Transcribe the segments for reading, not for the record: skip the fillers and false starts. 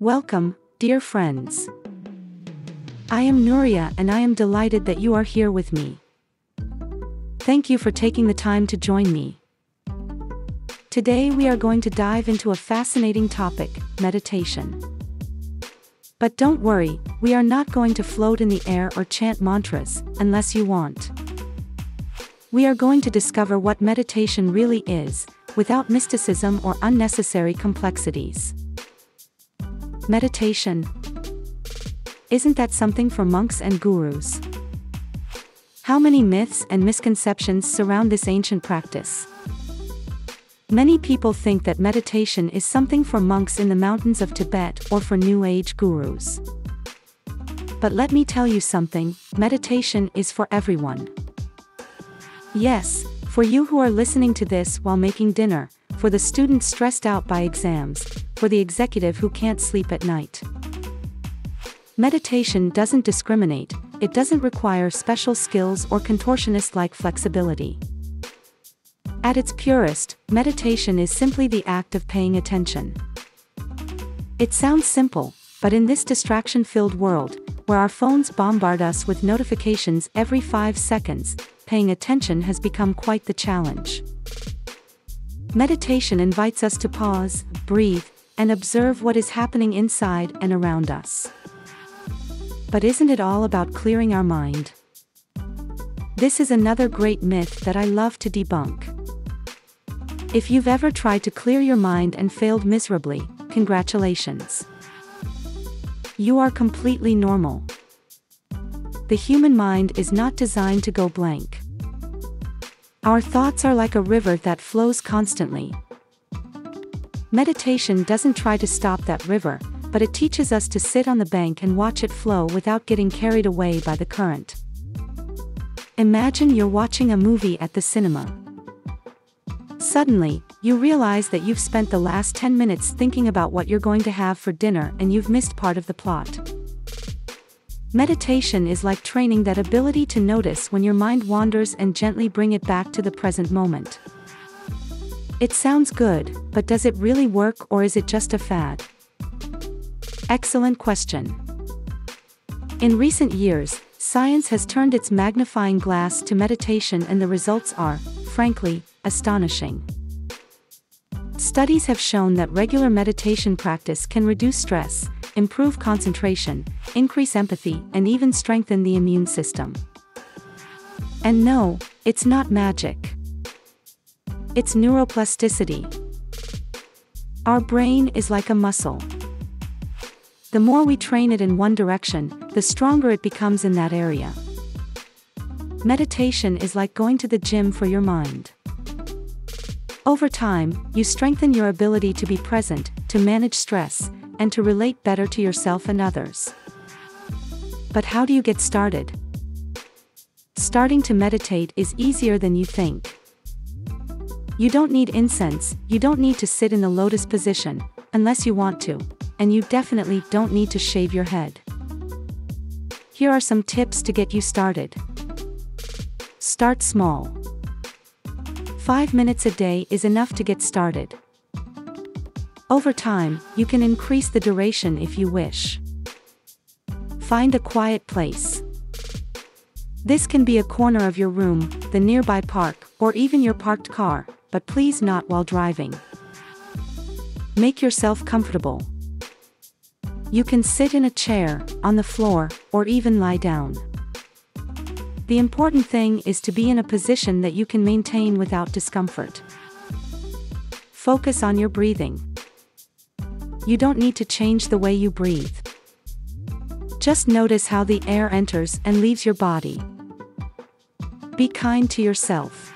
Welcome, dear friends. I am Nuria and I am delighted that you are here with me. Thank you for taking the time to join me. Today we are going to dive into a fascinating topic, meditation. But don't worry, we are not going to float in the air or chant mantras, unless you want. We are going to discover what meditation really is, without mysticism or unnecessary complexities. Meditation. Isn't that something for monks and gurus? How many myths and misconceptions surround this ancient practice? Many people think that meditation is something for monks in the mountains of Tibet or for New Age gurus. But let me tell you something, meditation is for everyone. Yes, for you who are listening to this while making dinner, for the student stressed out by exams, for the executive who can't sleep at night. Meditation doesn't discriminate, it doesn't require special skills or contortionist-like flexibility. At its purest, meditation is simply the act of paying attention. It sounds simple, but in this distraction-filled world, where our phones bombard us with notifications every 5 seconds, paying attention has become quite the challenge. Meditation invites us to pause, breathe, and observe what is happening inside and around us. But isn't it all about clearing our mind? This is another great myth that I love to debunk. If you've ever tried to clear your mind and failed miserably, congratulations. You are completely normal. The human mind is not designed to go blank. Our thoughts are like a river that flows constantly. Meditation doesn't try to stop that river, but it teaches us to sit on the bank and watch it flow without getting carried away by the current. Imagine you're watching a movie at the cinema. Suddenly, you realize that you've spent the last 10 minutes thinking about what you're going to have for dinner and you've missed part of the plot. Meditation is like training that ability to notice when your mind wanders and gently bring it back to the present moment. It sounds good, but does it really work or is it just a fad? Excellent question. In recent years, science has turned its magnifying glass to meditation and the results are, frankly, astonishing. Studies have shown that regular meditation practice can reduce stress, improve concentration, increase empathy, and even strengthen the immune system. And no, it's not magic. It's neuroplasticity. Our brain is like a muscle. The more we train it in one direction, the stronger it becomes in that area. Meditation is like going to the gym for your mind. Over time, you strengthen your ability to be present, to manage stress, and to relate better to yourself and others. But how do you get started? Starting to meditate is easier than you think. You don't need incense, you don't need to sit in the lotus position, unless you want to, and you definitely don't need to shave your head. Here are some tips to get you started. Start small. 5 minutes a day is enough to get started. Over time, you can increase the duration if you wish. Find a quiet place. This can be a corner of your room, the nearby park, or even your parked car, but please not while driving. Make yourself comfortable. You can sit in a chair, on the floor, or even lie down. The important thing is to be in a position that you can maintain without discomfort. Focus on your breathing. You don't need to change the way you breathe. Just notice how the air enters and leaves your body. Be kind to yourself.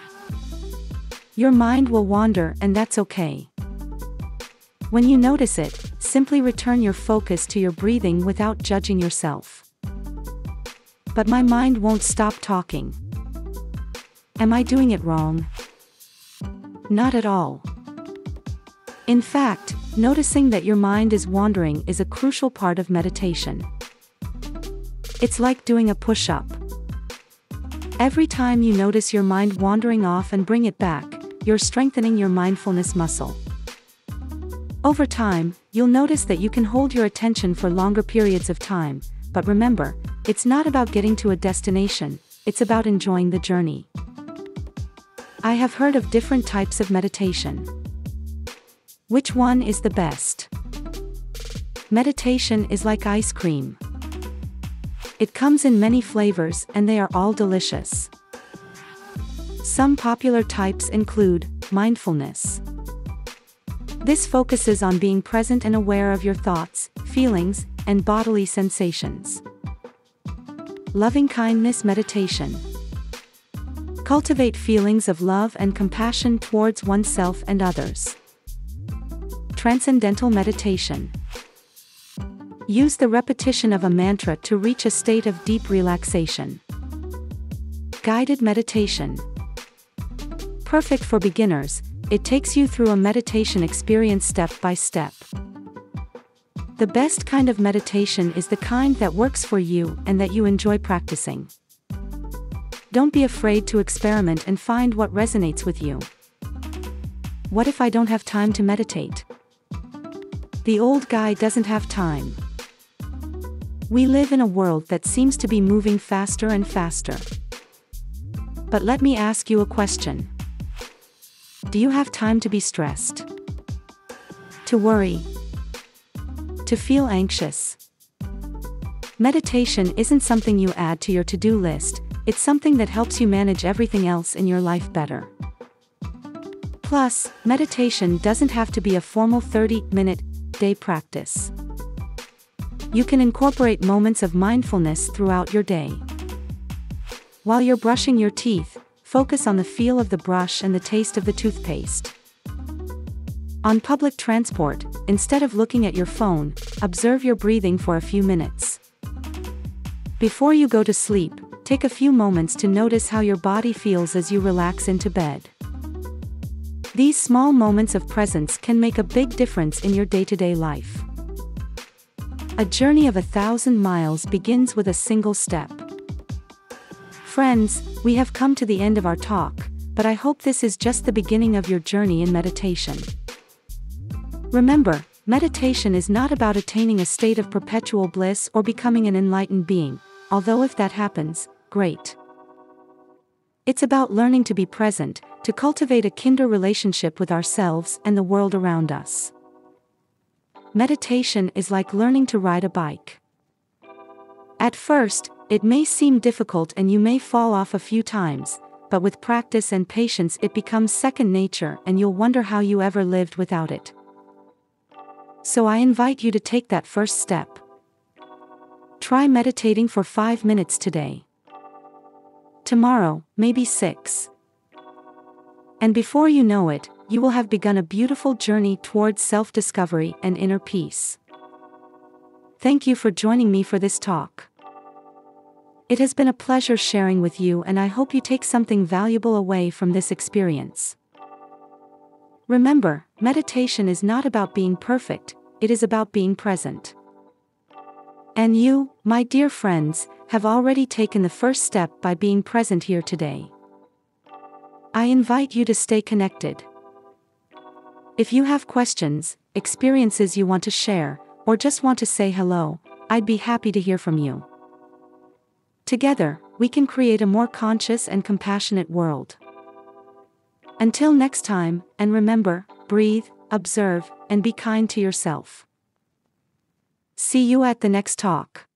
Your mind will wander and that's okay. When you notice it, simply return your focus to your breathing without judging yourself. But my mind won't stop talking. Am I doing it wrong? Not at all. In fact, noticing that your mind is wandering is a crucial part of meditation. It's like doing a push-up. Every time you notice your mind wandering off and bring it back, you're strengthening your mindfulness muscle. Over time, you'll notice that you can hold your attention for longer periods of time, but remember, it's not about getting to a destination, it's about enjoying the journey. I have heard of different types of meditation. Which one is the best? Meditation is like ice cream. It comes in many flavors and they are all delicious. Some popular types include mindfulness. This focuses on being present and aware of your thoughts, feelings, and bodily sensations. Loving-kindness meditation. Cultivate feelings of love and compassion towards oneself and others. Transcendental meditation. Use the repetition of a mantra to reach a state of deep relaxation. Guided meditation. Perfect for beginners, it takes you through a meditation experience step by step. The best kind of meditation is the kind that works for you and that you enjoy practicing. Don't be afraid to experiment and find what resonates with you. What if I don't have time to meditate? The old guy doesn't have time. We live in a world that seems to be moving faster and faster. But let me ask you a question. Do you have time to be stressed? To worry? To feel anxious? Meditation isn't something you add to your to-do list, it's something that helps you manage everything else in your life better. Plus, meditation doesn't have to be a formal 30-minute day practice. You can incorporate moments of mindfulness throughout your day. While you're brushing your teeth, focus on the feel of the brush and the taste of the toothpaste. On public transport, instead of looking at your phone, observe your breathing for a few minutes. Before you go to sleep, take a few moments to notice how your body feels as you relax into bed. These small moments of presence can make a big difference in your day-to-day life. A journey of 1,000 miles begins with a single step. Friends, we have come to the end of our talk, but I hope this is just the beginning of your journey in meditation. Remember, meditation is not about attaining a state of perpetual bliss or becoming an enlightened being, although if that happens, great. It's about learning to be present, to cultivate a kinder relationship with ourselves and the world around us. Meditation is like learning to ride a bike. At first, it may seem difficult and you may fall off a few times, but with practice and patience it becomes second nature and you'll wonder how you ever lived without it. So I invite you to take that first step. Try meditating for 5 minutes today. Tomorrow, maybe 6. And before you know it, you will have begun a beautiful journey towards self-discovery and inner peace. Thank you for joining me for this talk. It has been a pleasure sharing with you and I hope you take something valuable away from this experience. Remember, meditation is not about being perfect, it is about being present. And you, my dear friends, have already taken the first step by being present here today. I invite you to stay connected. If you have questions, experiences you want to share, or just want to say hello, I'd be happy to hear from you. Together, we can create a more conscious and compassionate world. Until next time, and remember, breathe, observe, and be kind to yourself. See you at the next talk.